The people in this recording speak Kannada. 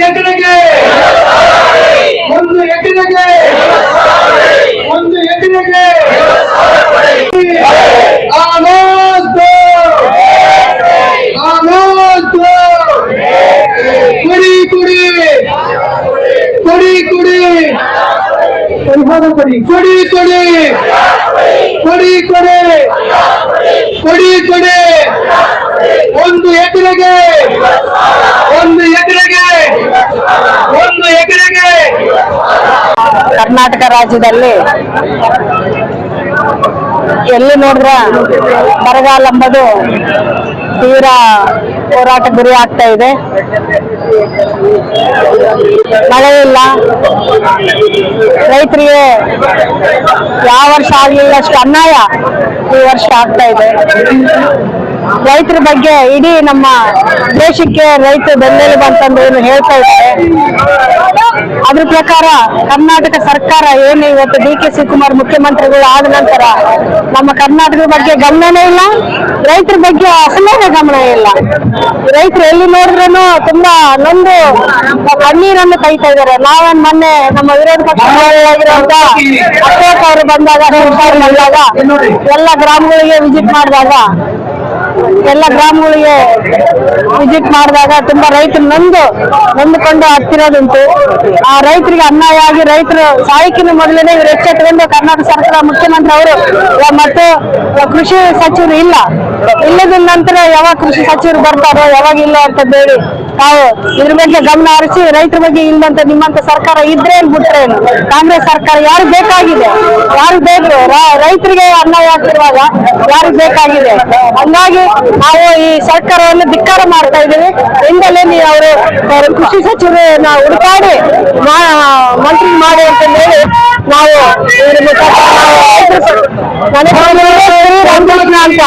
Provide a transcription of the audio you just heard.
ಎಕರೆಗೆ ಒಂದು ಎಕರೆಗೆ ಕೊಡಿ ಒಂದು ಎಕರೆಗೆ ಕರ್ನಾಟಕ ರಾಜ್ಯದಲ್ಲಿ ಎಲ್ಲಿ ನೋಡಿದ್ರ ಬರಗಾಲ ಎಂಬುದು ತೀವ್ರ ಹೋರಾಟ ಗುರಿ ಆಗ್ತಾ ಇದೆ. ಮಳೆ ಇಲ್ಲ, ರೈತರಿಗೆ ಯಾವ ವರ್ಷ ಆಗ್ಲಿಲ್ಲ ಅಷ್ಟು ಅನ್ಯಾಯ ಈ ವರ್ಷ ಆಗ್ತಾ ಇದೆ. ರೈತರ ಬಗ್ಗೆ ಇಡೀ ನಮ್ಮ ದೇಶಕ್ಕೆ ರೈತ ಬೆನ್ನೆಲುಬು ಅಂತಂದು ಏನು ಹೇಳ್ತಾ ಇದ್ದಾರೆ. ಅದ್ರ ಪ್ರಕಾರ ಕರ್ನಾಟಕ ಸರ್ಕಾರ ಏನು ಇವತ್ತು ಡಿ ಕೆ ಶಿವಕುಮಾರ್ ಮುಖ್ಯಮಂತ್ರಿಗಳು ಆದ ನಂತರ ನಮ್ಮ ಕರ್ನಾಟಕದ ಬಗ್ಗೆ ಗಮನನೇ ಇಲ್ಲ, ರೈತರ ಬಗ್ಗೆ ಅಸಲೇನೆ ಗಮನ ಇಲ್ಲ. ರೈತರು ಎಲ್ಲಿ ನೋಡಿದ್ರೂ ತುಂಬಾ ನೊಂದು ಕಣ್ಣೀರನ್ನು ಕೈತಾ ಇದ್ದಾರೆ. ನಾವೇನ್ ಮೊನ್ನೆ ನಮ್ಮ ವಿರೋಧ ಪಕ್ಷ ಅಶೋಕ್ ಅವರು ಬಂದಾಗ ಎಲ್ಲ ಗ್ರಾಮಗಳಿಗೆ ವಿಸಿಟ್ ಮಾಡಿದಾಗ ತುಂಬಾ ರೈತರು ನೊಂದುಕೊಂಡು ಹತ್ತಿರೋದುಂಟು. ಆ ರೈತರಿಗೆ ಅನ್ಯಾಯ ಆಗಿ ರೈತರು ಸಾಯಕಿನ ಮೊದಲನೇ ಇವರು ಎಚ್ಚೆತ್ತುಕೊಂಡು ಕರ್ನಾಟಕ ಸರ್ಕಾರ ಮುಖ್ಯಮಂತ್ರಿ ಅವರು ಮತ್ತು ಕೃಷಿ ಸಚಿವರು ಇಲ್ಲದ ನಂತರ ಯಾವಾಗ ಕೃಷಿ ಸಚಿವರು ಬರ್ತಾರೋ ಯಾವಾಗ ಇಲ್ಲ ಅಂತ ಹೇಳಿ ತಾವು ಇದ್ರ ಬಗ್ಗೆ ಗಮನ ಹರಿಸಿ ರೈತರ ಬಗ್ಗೆ ಇಲ್ಲಂತ ನಿಮ್ಮಂತ ಸರ್ಕಾರ ಇದ್ರೇನು ಬಿಟ್ರೇನು, ಕಾಂಗ್ರೆಸ್ ಸರ್ಕಾರ ಯಾರು ಬೇಕಾಗಿದೆ, ಯಾರು ಬೇಕು? ರೈತರಿಗೆ ಅನ್ಯಾಯ ಆಗ್ತಿರುವಾಗ ಯಾರಿಗೆ ಬೇಕಾಗಿದೆ? ಹಂಗಾಗಿ ನಾವು ಈ ಸರ್ಕಾರವನ್ನು ಧಿಕ್ಕಾರ ಮಾಡ್ತಾ ಇದ್ದೀವಿ. ಹಿಂದಲೇ ಅವರು ಕೃಷಿ ಸಚಿವರು ಹುಡುಕಾಡಿ ಮಂತ್ರಿ ಮಾಡಿ ಅಂತ ಹೇಳಿ ನಾವು ಇದ್ರ ಅಂತ